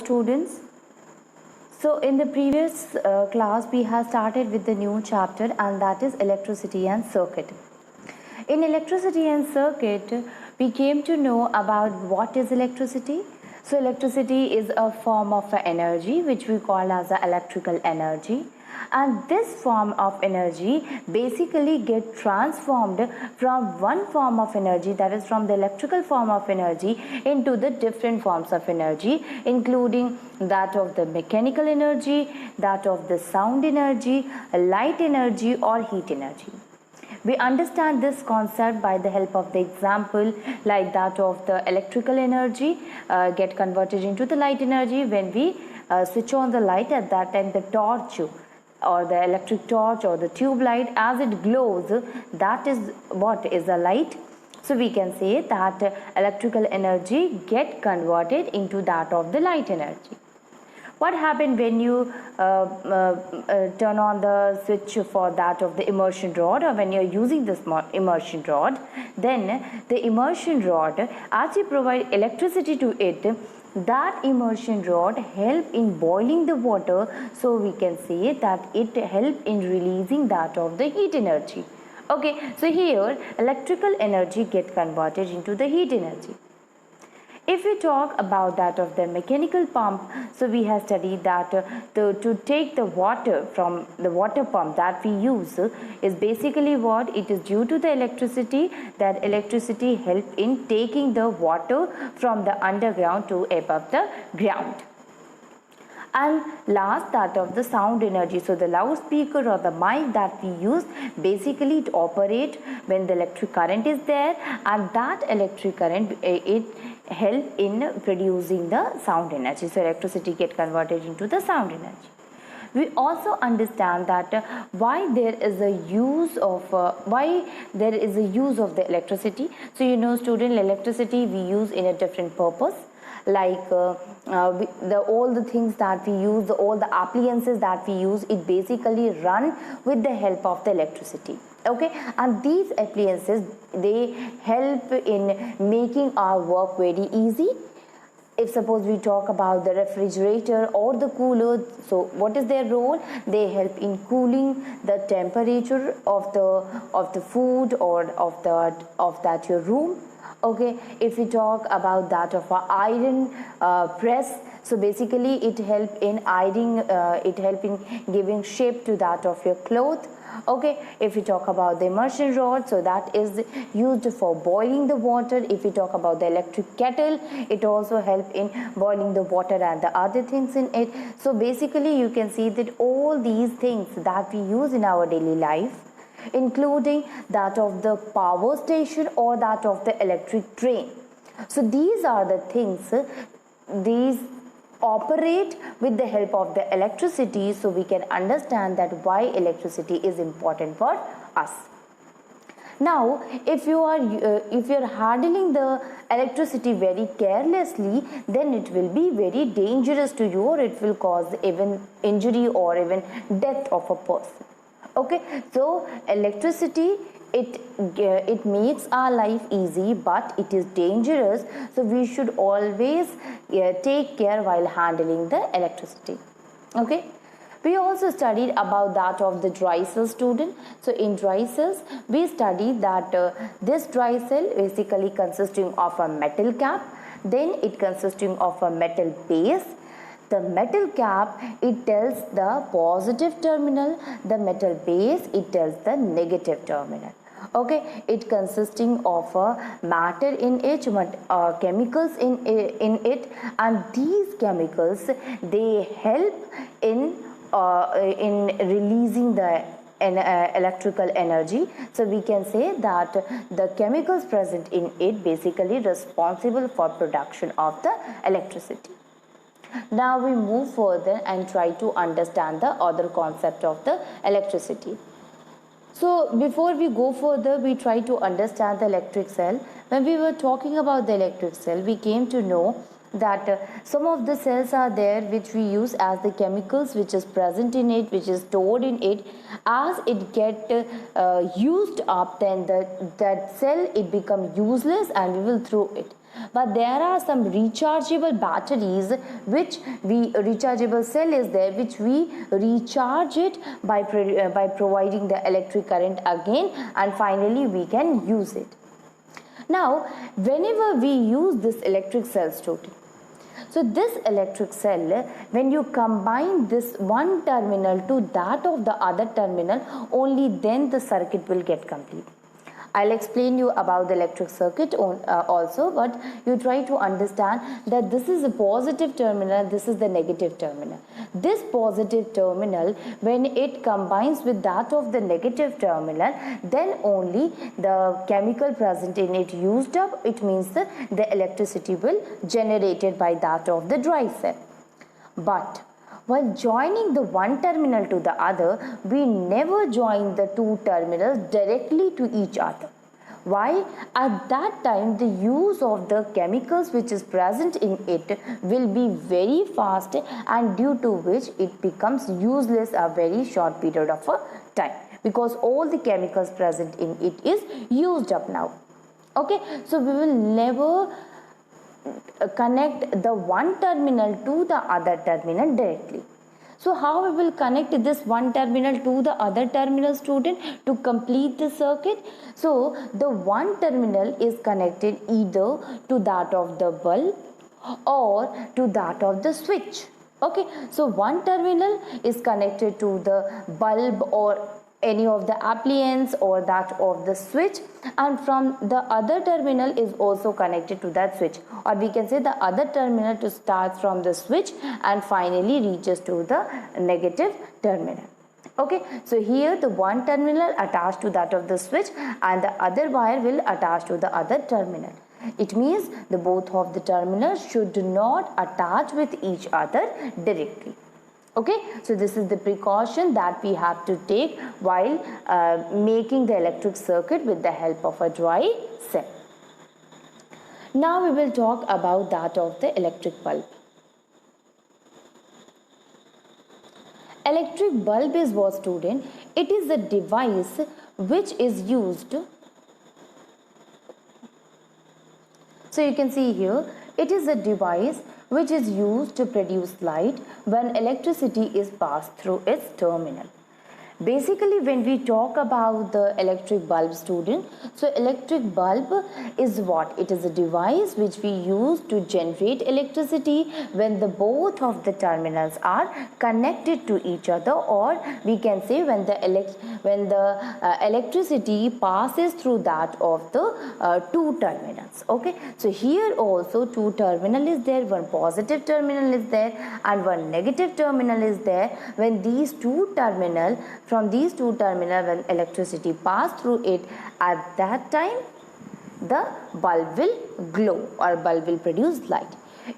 students. So in the previous class we have started with the new chapter, and that is electricity and circuit. In electricity and circuit we came to know about what is electricity. So electricity is a form of energy which we call as a electrical energy, and this form of energy basically get transformed from one form of energy, that is from the electrical form of energy, into the different forms of energy, including that of the mechanical energy, that of the sound energy, light energy or heat energy. We understand this concept by the help of the example like that of the electrical energy get converted into the light energy when we switch on the light. At that time the torch or the electric torch or the tube light, as it glows, that is what is a light. So we can say that electrical energy get converted into that of the light energy. What happened when you turn on the switch for that of the immersion rod, or when you are using this immersion rod, then the immersion rod, as you provide electricity to it, that immersion rod help in boiling the water. So we can say that it help in releasing that of the heat energy. Okay, so here electrical energy get converted into the heat energy. If we talk about that of the mechanical pump, so we have studied that to take the water from the water pump that we use is basically what it is due to the electricity, that electricity help in taking the water from the underground to above the ground. And last, that of the sound energy. So the loudspeaker or the mic that we use, basically it operate when the electric current is there, and that electric current it help in producing the sound energy. So electricity get converted into the sound energy. We also understand that why there is a use of the electricity. So you know student, electricity we use in a different purpose, like all the things that we use, all the appliances that we use, it basically run with the help of the electricity. Okay, and these appliances, they help in making our work very easy. If suppose we talk about the refrigerator or the cooler, so what is their role? They help in cooling the temperature of the food or of that your room. Okay, if we talk about that of our iron press, so basically it help in ironing, it help in giving shape to that of your cloth. Okay, if we talk about the immersion rod, so that is used for boiling the water. If we talk about the electric kettle, it also help in boiling the water and the other things in it. So basically you can see that all these things that we use in our daily life, including that of the power station or that of the electric train. So these are the things, these operate with the help of the electricity. So we can understand that why electricity is important for us. Now if you are handling the electricity very carelessly, then it will be very dangerous to you, or it will cause even injury or even death of a person. Okay, so electricity, it makes our life easy, but it is dangerous. So we should always take care while handling the electricity. Okay, we also studied about that of the dry cell, student. So in dry cells we studied that this dry cell basically consisting of a metal cap, then it consisting of a metal base. The metal cap, it tells the positive terminal, the metal base, it tells the negative terminal. Okay, it consisting of a matter in it, chemicals in it, and these chemicals, they help in releasing the electrical energy. So we can say that the chemicals present in it basically responsible for production of the electricity. Now we move further and try to understand the other concept of the electricity. So before we go further, we try to understand the electric cell. When we were talking about the electric cell, we came to know that some of the cells are there which we use as the chemicals which is present in it, which is stored in it. As it get used up, then that cell, it become useless and we will throw it. But there are some rechargeable batteries rechargeable cell is there, which we recharge it by providing the electric current again, and finally we can use it. Now, whenever we use this electric cell, student, so this electric cell, when you combine this one terminal to that of the other terminal, only then the circuit will get complete. I'll explain you about the electric circuit also, but you try to understand that this is a positive terminal, this is the negative terminal. This positive terminal, when it combines with that of the negative terminal, then only the chemical present in it used up. It means the electricity will generated by that of the dry cell. But while joining the one terminal to the other, we never join the two terminals directly to each other. Why? At that time, the use of the chemicals which is present in it will be very fast, and due to which it becomes useless a very short period of time, because all the chemicals present in it is used up now. Okay, so we will never connect the one terminal to the other terminal directly. So how we will connect this one terminal to the other terminal, student, to complete the circuit? So the one terminal is connected either to that of the bulb or to that of the switch. Okay, so one terminal is connected to the bulb or any of the appliance or that of the switch, and from the other terminal is also connected to that switch, or we can say the other terminal to start from the switch and finally reaches to the negative terminal. Okay, so here the one terminal attached to that of the switch and the other wire will attach to the other terminal. It means the both of the terminals should not attach with each other directly. Okay, so this is the precaution that we have to take while making the electric circuit with the help of a dry cell. Now we will talk about that of the electric bulb. Electric bulb is what, student? It is a device which is used. So you can see here, it is a device which is used to produce light when electricity is passed through its terminal. Basically, when we talk about the electric bulb, student, so electric bulb is what? It is a device which we use to generate electricity when the both of the terminals are connected to each other, or we can say when the electricity passes through that of the two terminals. Okay, so here also two terminal is there, one positive terminal is there and one negative terminal is there. When these two terminal, from these two terminals, when electricity pass through it, at that time the bulb will glow or bulb will produce light.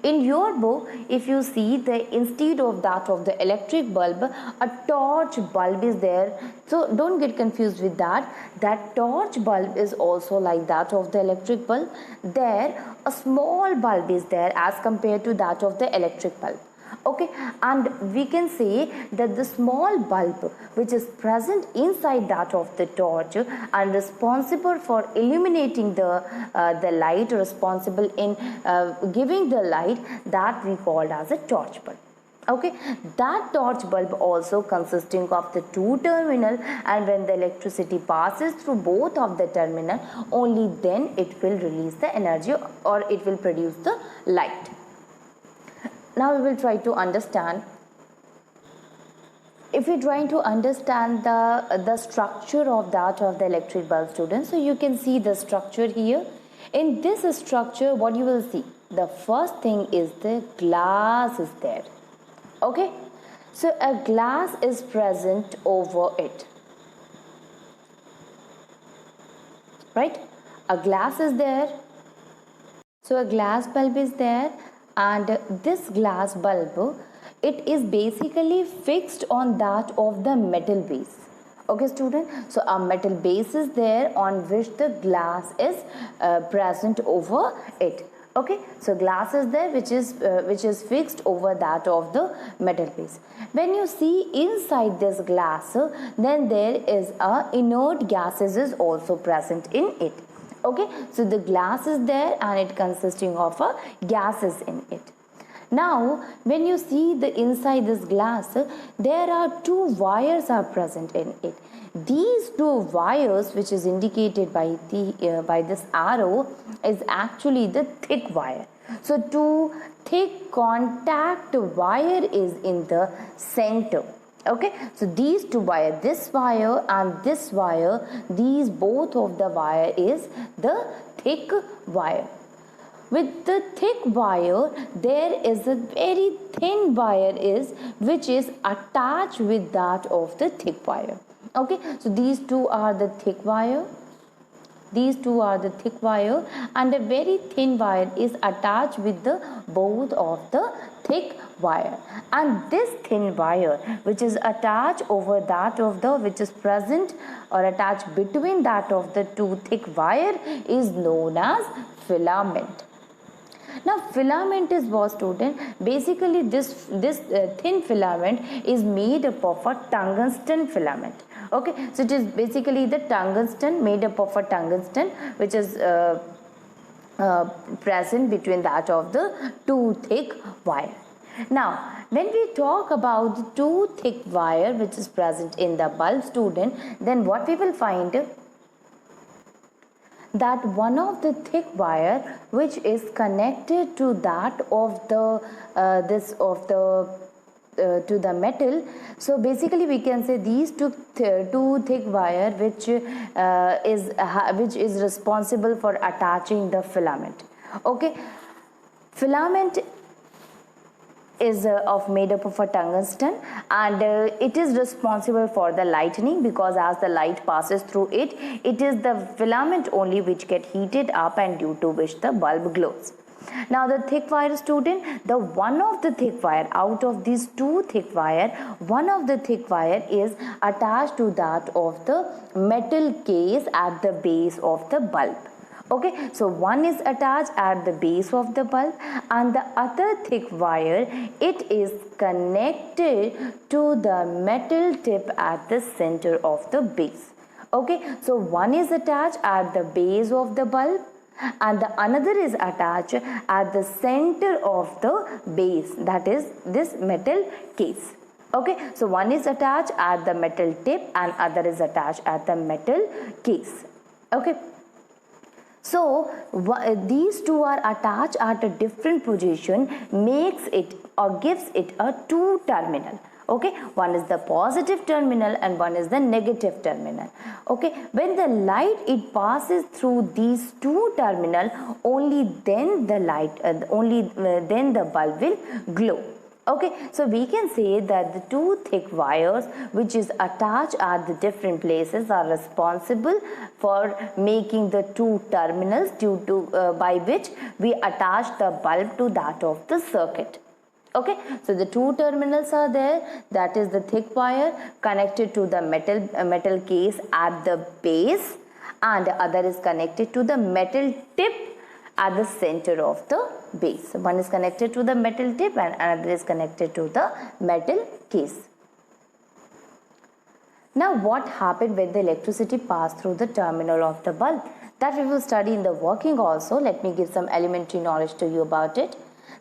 In your book, if you see, the instead of that of the electric bulb, a torch bulb is there. So don't get confused with that. That torch bulb is also like that of the electric bulb. There a small bulb is there as compared to that of the electric bulb. Okay, and we can say that the small bulb which is present inside that of the torch and responsible for illuminating the light, responsible in giving the light, that we called as a torch bulb. Okay, that torch bulb also consisting of the two terminal, and when the electricity passes through both of the terminal, only then it will release the energy or it will produce the light. Now we will try to understand. If we are trying to understand the structure of that of the electric bulb, students, so you can see the structure here. In this structure, what you will see, the first thing is the glass is there. Okay, so a glass is present over it, right? A glass is there. So a glass bulb is there, and this glass bulb, it is basically fixed on that of the metal base. Okay, student, so a metal base is there on which the glass is present over it. Okay, so glass is there which is fixed over that of the metal base. When you see inside this glass, then there is a inert gases is also present in it. Okay, so the glass is there and it consisting of a gases in it. Now when you see the inside this glass, there are two wires are present in it. These two wires, which is indicated by the by this arrow, is actually the thick wire. So two thick contact wire is in the center. Okay, so these two wire, this wire and this wire, these both of the wire is the thick wire. With the thick wire, there is a very thin wire is which is attached with that of the thick wire. Okay, so these two are the thick wire. These two are the thick wire, and a very thin wire is attached with the both of the thick wire. And this thin wire, which is attached over that of the, which is present or attached between that of the two thick wire, is known as filament. Now filament is what, student? Basically this thin filament is made up of a tungsten filament. Okay, so it is basically the tungsten, made up of a tungsten, which is present between that of the two thick wire. Now when we talk about the two thick wire which is present in the bulb, student, then what we will find that one of the thick wire which is connected to that of the to the metal. So basically we can say these two thick wire which is responsible for attaching the filament. Okay, filament is of made up of a tungsten, and it is responsible for the lightning, because as the light passes through it, it is the filament only which get heated up, and due to which the bulb glows. Now the thick wire, student, the one of the thick wire out of these two thick wire, one of the thick wire is attached to that of the metal case at the base of the bulb. Okay, so one is attached at the base of the bulb, and the other thick wire, it is connected to the metal tip at the center of the base. Okay, so one is attached at the base of the bulb, and the another is attached at the center of the base, that is this metal case. Okay, so one is attached at the metal tip and other is attached at the metal case. Okay, so these two are attached at a different position, makes it or gives it a two terminal. Okay, one is the positive terminal and one is the negative terminal. Okay, when the light it passes through these two terminal, only then the light then the bulb will glow. Okay, so we can say that the two thick wires which is attached at the different places are responsible for making the two terminals due to by which we attach the bulb to that of the circuit. Okay, so the two terminals are there, that is the thick wire connected to the metal case at the base, and the other is connected to the metal tip at the center of the base. One is connected to the metal tip and another is connected to the metal case. Now what happened when the electricity passed through the terminal of the bulb? That we will study in the working also. Let me give some elementary knowledge to you about it.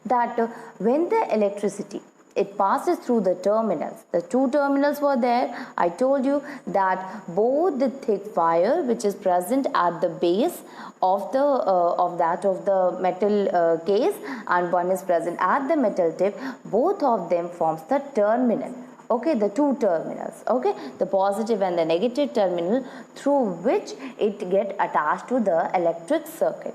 That when the electricity it passes through the terminals, the two terminals were there. I told you that both the thick wire which is present at the base of the of the metal case and one is present at the metal tip, both of them forms the terminal. Okay, the two terminals, okay, the positive and the negative terminal through which it get attached to the electric circuit.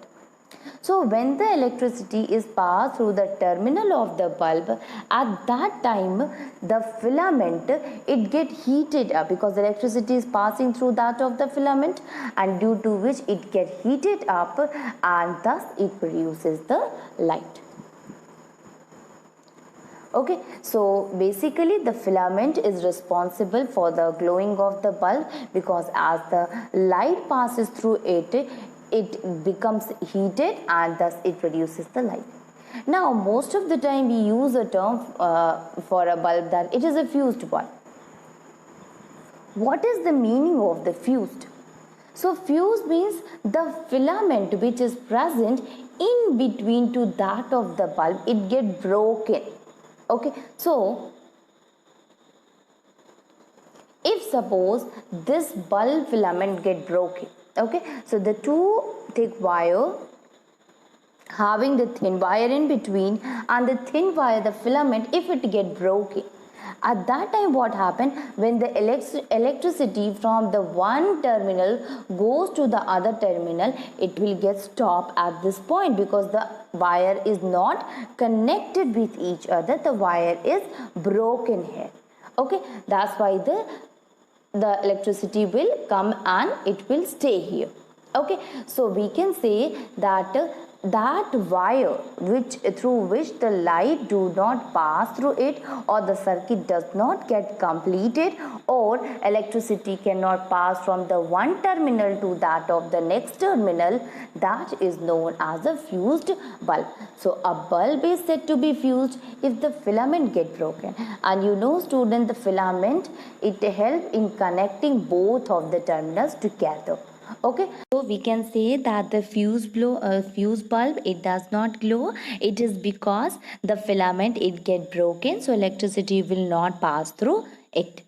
So when the electricity is passed through the terminal of the bulb, at that time the filament it get heated up, because the electricity is passing through that of the filament, and due to which it get heated up and thus it produces the light. Okay, so basically the filament is responsible for the glowing of the bulb, because as the light passes through it, it becomes heated and thus it produces the light. Now most of the time we use a term for a bulb that it is a fused bulb. What is the meaning of the fused? So fuse means the filament which is present in between to that of the bulb, it get broken. Okay, so if suppose this bulb filament get broken, okay, so the two thick wire having the thin wire in between, and the thin wire, the filament, if it get broken, at that time what happen, when the electricity from the one terminal goes to the other terminal, it will get stopped at this point, because the wire is not connected with each other, the wire is broken here. Okay, that's why the electricity will come and it will stay here. Okay, so we can say that that wire which through which the light do not pass through it, or the circuit does not get completed, or electricity cannot pass from the one terminal to that of the next terminal, that is known as a fused bulb. So a bulb is said to be fused if the filament get broken, and you know student, the filament, it help in connecting both of the terminals together. Okay, so we can say that the fuse bulb, it does not glow. It is because the filament, it get broken, so electricity will not pass through it.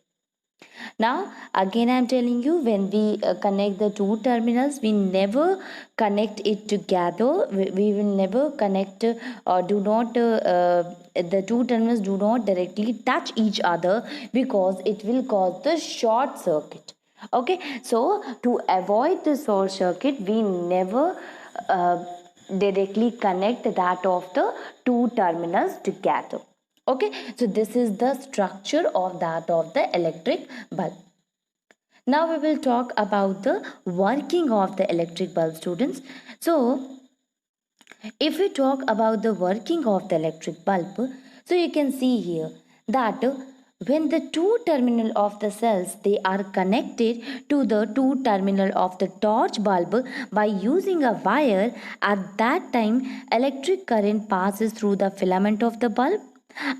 Now again I am telling you, when we connect the two terminals, we never connect it together. We will never connect or do not the two terminals do not directly touch each other, because it will cause the short circuit. Okay, so to avoid the short circuit, we never directly connect that of the two terminals together. Okay, so this is the structure of that of the electric bulb. Now we will talk about the working of the electric bulb, students. So if we talk about the working of the electric bulb, so you can see here that when the two terminal of the cells, they are connected to the two terminal of the torch bulb by using a wire, at that time electric current passes through the filament of the bulb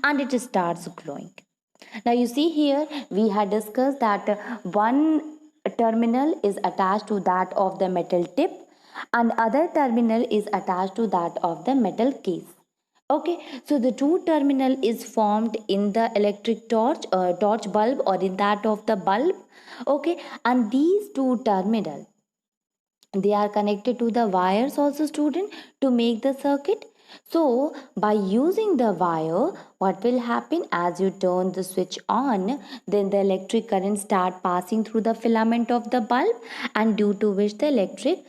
and it starts glowing. Now you see here, we had discussed that one terminal is attached to that of the metal tip, and other terminal is attached to that of the metal case. Okay, so the two terminal is formed in the electric torch bulb, or in that of the bulb. Okay, and these two terminal, they are connected to the wires also, student, to make the circuit. So by using the wire, what will happen, as you turn the switch on, then the electric current start passing through the filament of the bulb, and due to which the electric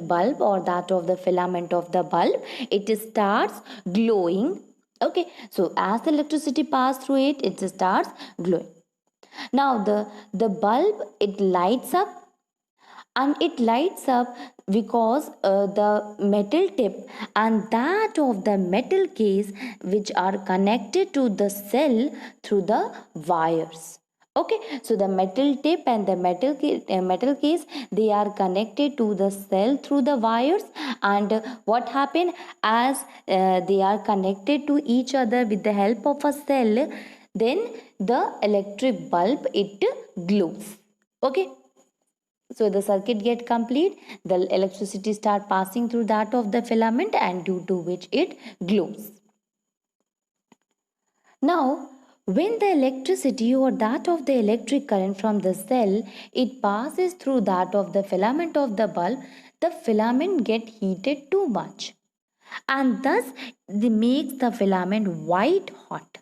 bulb, or that of the filament of the bulb, it starts glowing. Okay, so as the electricity pass through it, it starts glowing. Now the bulb, it lights up, and it lights up because the metal tip and that of the metal case, which are connected to the cell through the wires. Okay, so the metal tip and the metal case, they are connected to the cell through the wires, and what happen, as they are connected to each other with the help of a cell, then the electric bulb, it glows. Okay, so the circuit get complete, the electricity start passing through that of the filament, and due to which it glows. Now when the electricity, or that of the electric current from the cell, it passes through that of the filament of the bulb, the filament get heated too much, and thus it makes the filament white hot.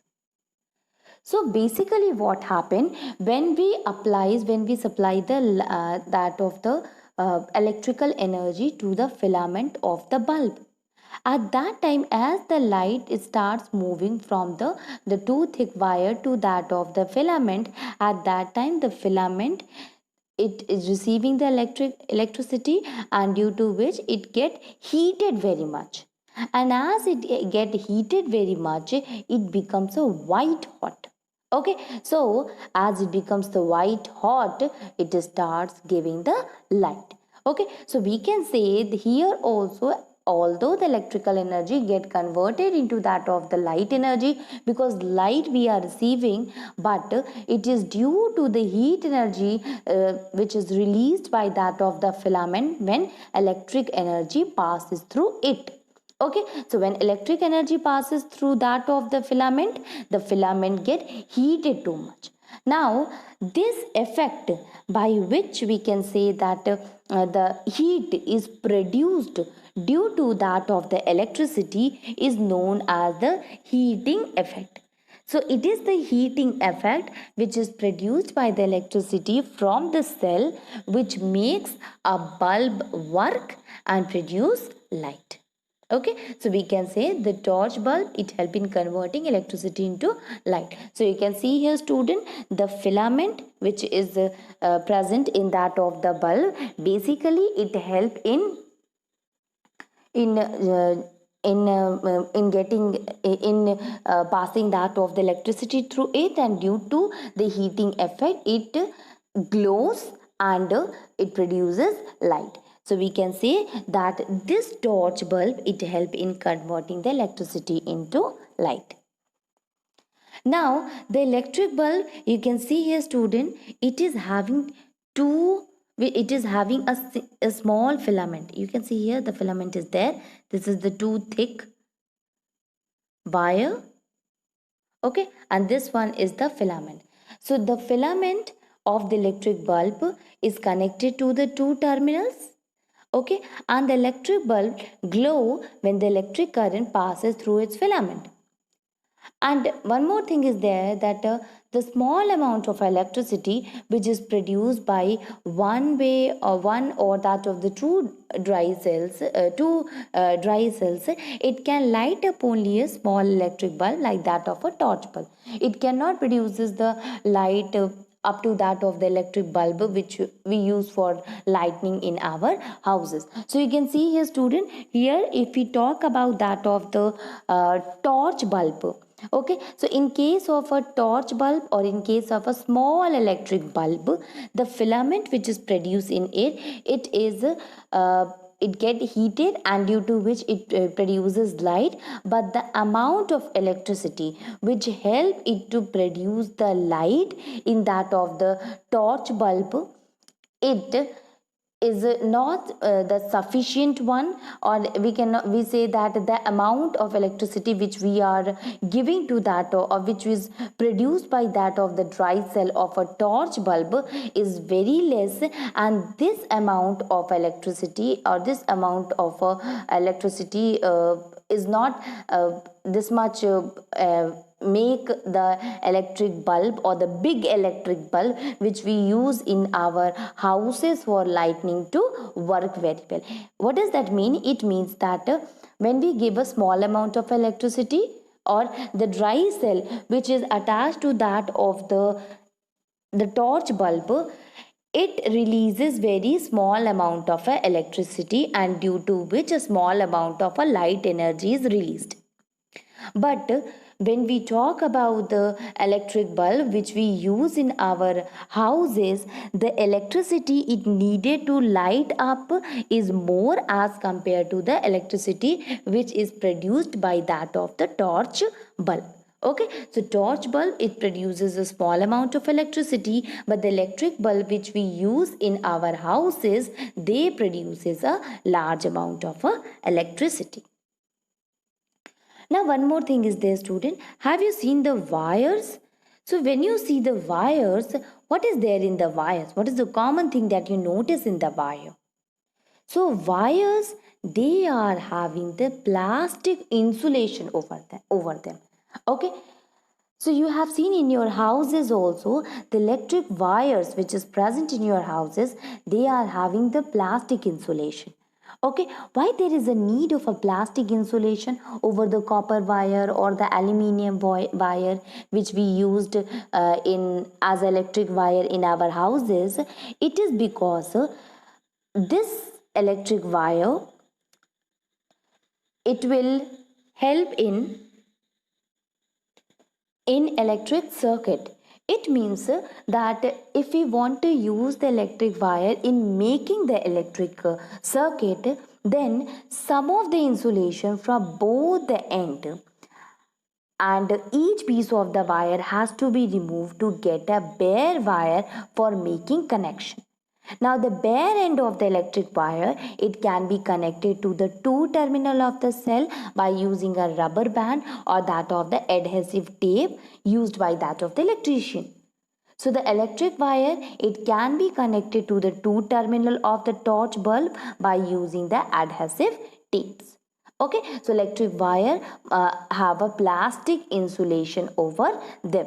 So basically what happened, when we supply the that of the electrical energy to the filament of the bulb, at that time, as the light starts moving from the two thick wire to that of the filament, at that time the filament, it is receiving the electricity, and due to which it get heated very much, and as it get heated very much, it becomes a white hot. Okay, so as it becomes the white hot, it starts giving the light. Okay, so we can say here also, although the electrical energy get converted into that of the light energy, because light we are receiving, but it is due to the heat energy which is released by that of the filament when electric energy passes through it. Okay, so when electric energy passes through that of the filament get heated too much. Now this effect by which we can say that the heat is produced due to that of the electricity is known as the heating effect. So it is the heating effect which is produced by the electricity from the cell which makes a bulb work and produce light. Okay, so we can say the torch bulb, it help in converting electricity into light. So you can see here student, the filament which is present in that of the bulb, basically it help in uh, in getting in passing that of the electricity through it, and due to the heating effect it glows and it produces light. So we can say that this torch bulb, it help in converting the electricity into light. Now the electric bulb, you can see here student, it is having two, it is having a small filament. You can see here the filament is there. This is the two thick wire. Okay, and this one is the filament. So the filament of the electric bulb is connected to the two terminals. Okay, and the electric bulb glow when the electric current passes through its filament. And one more thing is there, that the small amount of electricity which is produced by one or that of the two dry cells, it can light up only a small electric bulb like that of a torch bulb. It cannot produces the light up to that of the electric bulb which we use for lighting in our houses. So you can see here student, here if we talk about that of the torch bulb. Okay, so in case of a torch bulb or in case of a small electric bulb, the filament which is produced in it is it get heated, and due to which it produces light, but the amount of electricity which help it to produce the light in that of the torch bulb, it is not the sufficient one, or we say that the amount of electricity which we are giving to that, or which is produced by that of the dry cell of a torch bulb is very less, and this amount of electricity, or this amount of electricity is not this much make the electric bulb or the big electric bulb which we use in our houses for lightning to work very well. What does that mean? It means that when we give a small amount of electricity, or the dry cell which is attached to that of the torch bulb, it releases very small amount of electricity, and due to which a small amount of light energy is released. But when we talk about the electric bulb which we use in our houses, the electricity it needed to light up is more as compared to the electricity which is produced by that of the torch bulb. Okay, so torch bulb, it produces a small amount of electricity, but the electric bulb which we use in our houses, they produces a large amount of electricity. Now one more thing is there student, have you seen the wires? So when you see the wires, what is there in the wires? What is the common thing that you notice in the wire? So wires, they are having the plastic insulation over them. Okay, so you have seen in your houses also, the electric wires which is present in your houses, they are having the plastic insulation. Okay, why there is a need of a plastic insulation over the copper wire or the aluminium wire which we used in as electric wire in our houses? It is because this electric wire, it will help in electric circuit. It means that if we want to use the electric wire in making the electric circuit, then some of the insulation from both the end and each piece of the wire has to be removed to get a bare wire for making connection. Now the bare end of the electric wire, it can be connected to the two terminal of the cell by using a rubber band or that of the adhesive tape used by that of the electrician. So the electric wire, it can be connected to the two terminal of the torch bulb by using the adhesive tapes. Okay, so electric wire have a plastic insulation over them.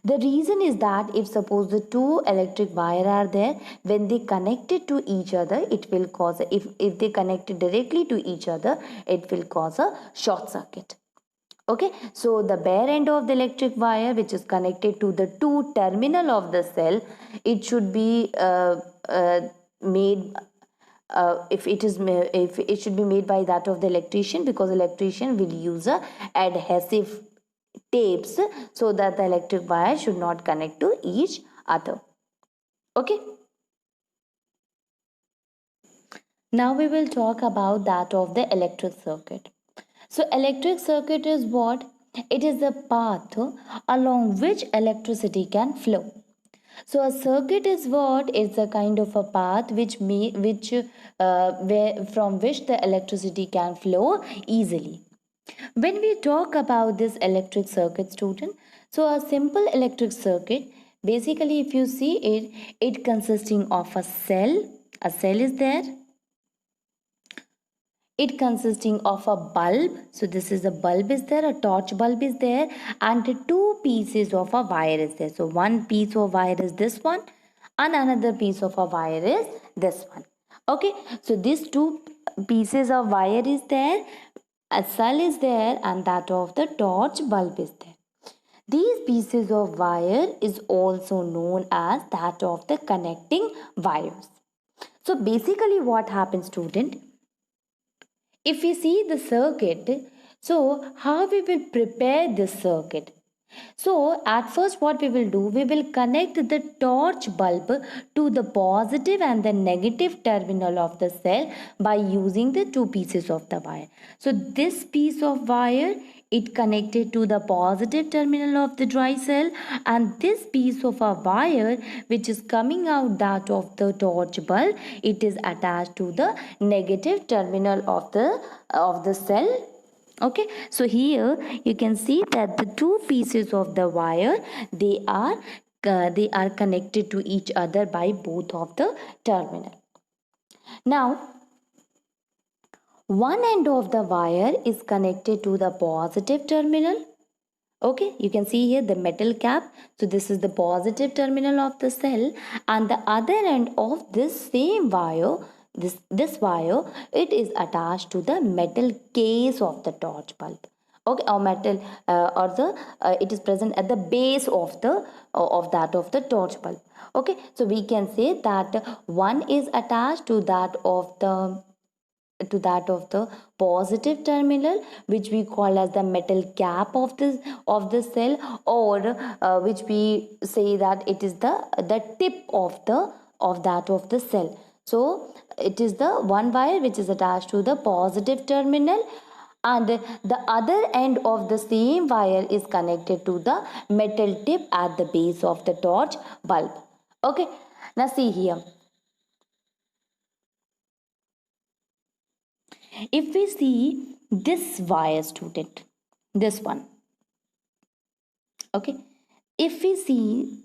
The reason is that if suppose the two electric wire are there, when they connected to each other, it will cause if they connected directly to each other, it will cause a short circuit. Okay, so the bare end of the electric wire which is connected to the two terminal of the cell, it should be made if it should be made by that of the electrician, because electrician will use a adhesive tapes so that the electric wire should not connect to each other. Okay, now we will talk about that of the electric circuit. So electric circuit is what? It is the path along which electricity can flow. So a circuit is what? It's a kind of a path from which the electricity can flow easily. When we talk about this electric circuit, student, so a simple electric circuit, basically if you see it, it consisting of a cell. A cell is there. It consisting of a bulb, so this is a bulb is there, a torch bulb is there, and two pieces of a wire is there. So one piece of wire is this one and another piece of a wire is this one. Okay, so these two pieces of wire is there, a cell is there, and that of the torch bulb is there. These pieces of wire is also known as that of the connecting wires. So basically what happens, student, if we see the circuit, so how we will prepare this circuit? So at first what we will do, we will connect the torch bulb to the positive and the negative terminal of the cell by using the two pieces of the wire. So this piece of wire, it connected to the positive terminal of the dry cell, and this piece of a wire which is coming out that of the torch bulb, it is attached to the negative terminal of the cell. Okay, so here you can see that the two pieces of the wire, they are connected to each other by both of the terminal. Now one end of the wire is connected to the positive terminal. Okay, you can see here the metal cap. So this is the positive terminal of the cell, and the other end of this same wire, this wire, it is attached to the metal case of the torch bulb. Okay, or metal or the it is present at the base of the of that of the torch bulb. Okay, so we can say that one is attached to that of the positive terminal, which we call as the metal cap of the cell, or which we say that it is the tip of the cell. So it is the one wire which is attached to the positive terminal, and the other end of the same wire is connected to the metal tip at the base of the torch bulb. Okay, now see here. If we see this wire, student, this one, okay, if we see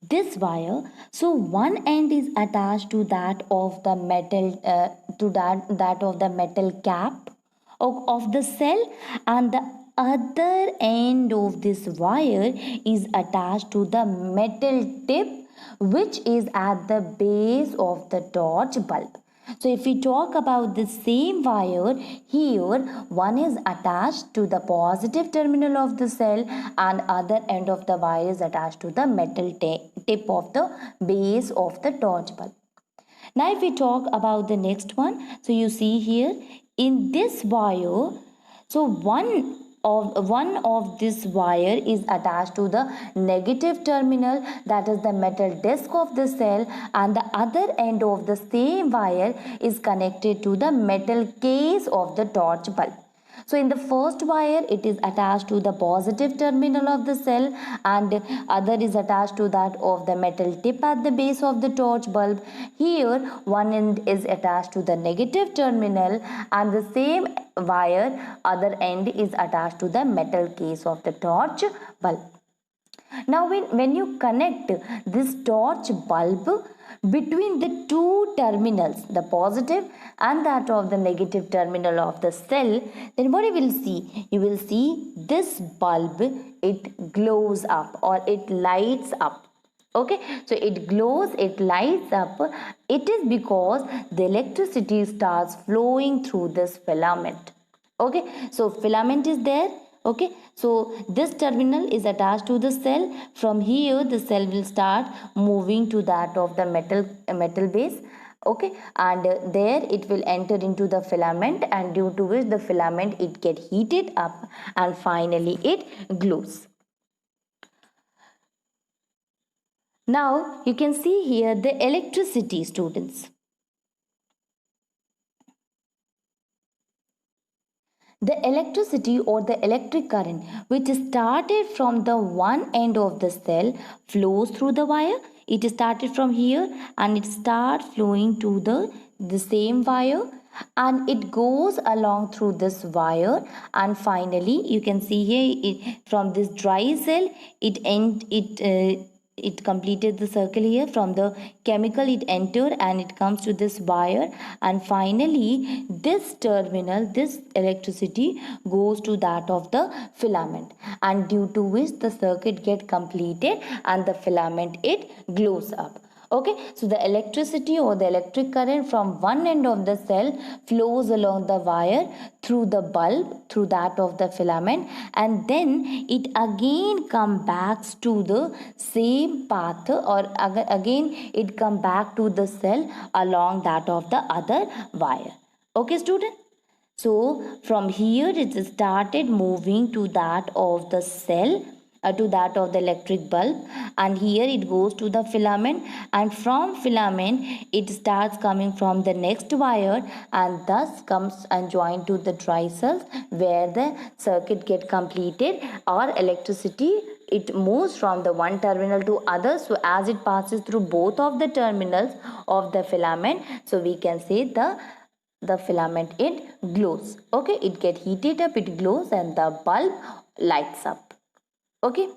this wire, so one end is attached to that of the metal that of the metal cap of the cell, and the other end of this wire is attached to the metal tip which is at the base of the torch bulb. So if we talk about the same wire, here one is attached to the positive terminal of the cell and other end of the wire is attached to the metal tip of the base of the torch bulb. Now if we talk about the next one, so you see here in this wire, so one of this wire is attached to the negative terminal, that is the metal disc of the cell, and the other end of the same wire is connected to the metal case of the torch bulb. So in the first wire, it is attached to the positive terminal of the cell, and other is attached to that of the metal tip at the base of the torch bulb. Here one end is attached to the negative terminal, and the same wire other end is attached to the metal case of the torch bulb. Now when you connect this torch bulb between the two terminals, the positive and that of the negative terminal of the cell, then what you will see? You will see this bulb, it glows up or it lights up. Okay, so it glows, it lights up. It is because the electricity starts flowing through this filament. Okay, so filament is there. Okay, so this terminal is attached to the cell. From here the cell will start moving to that of the metal base. Okay, and there it will enter into the filament, and due to which the filament it get heated up and finally it glows. Now you can see here the electricity, students. The electricity or the electric current which started from the one end of the cell flows through the wire. It started from here and it starts flowing to the same wire, and it goes along through this wire, and finally you can see here from this dry cell it completed the circle here. From the chemical it entered and it comes to this wire, and finally this terminal, this electricity goes to that of the filament, and due to which the circuit get completed and the filament it glows up. Okay, so the electricity or the electric current from one end of the cell flows along the wire through the bulb, through that of the filament, and then it again come back to the same path, or again it come back to the cell along that of the other wire. Okay, student? So from here it started moving to that of the cell, to that of the electric bulb, and here it goes to the filament, and from filament it starts coming from the next wire and thus comes and join to the dry cells where the circuit get completed, or electricity it moves from the one terminal to other. So as it passes through both of the terminals of the filament, so we can say the filament it glows. Okay, it get heated up, it glows, and the bulb lights up. Okay.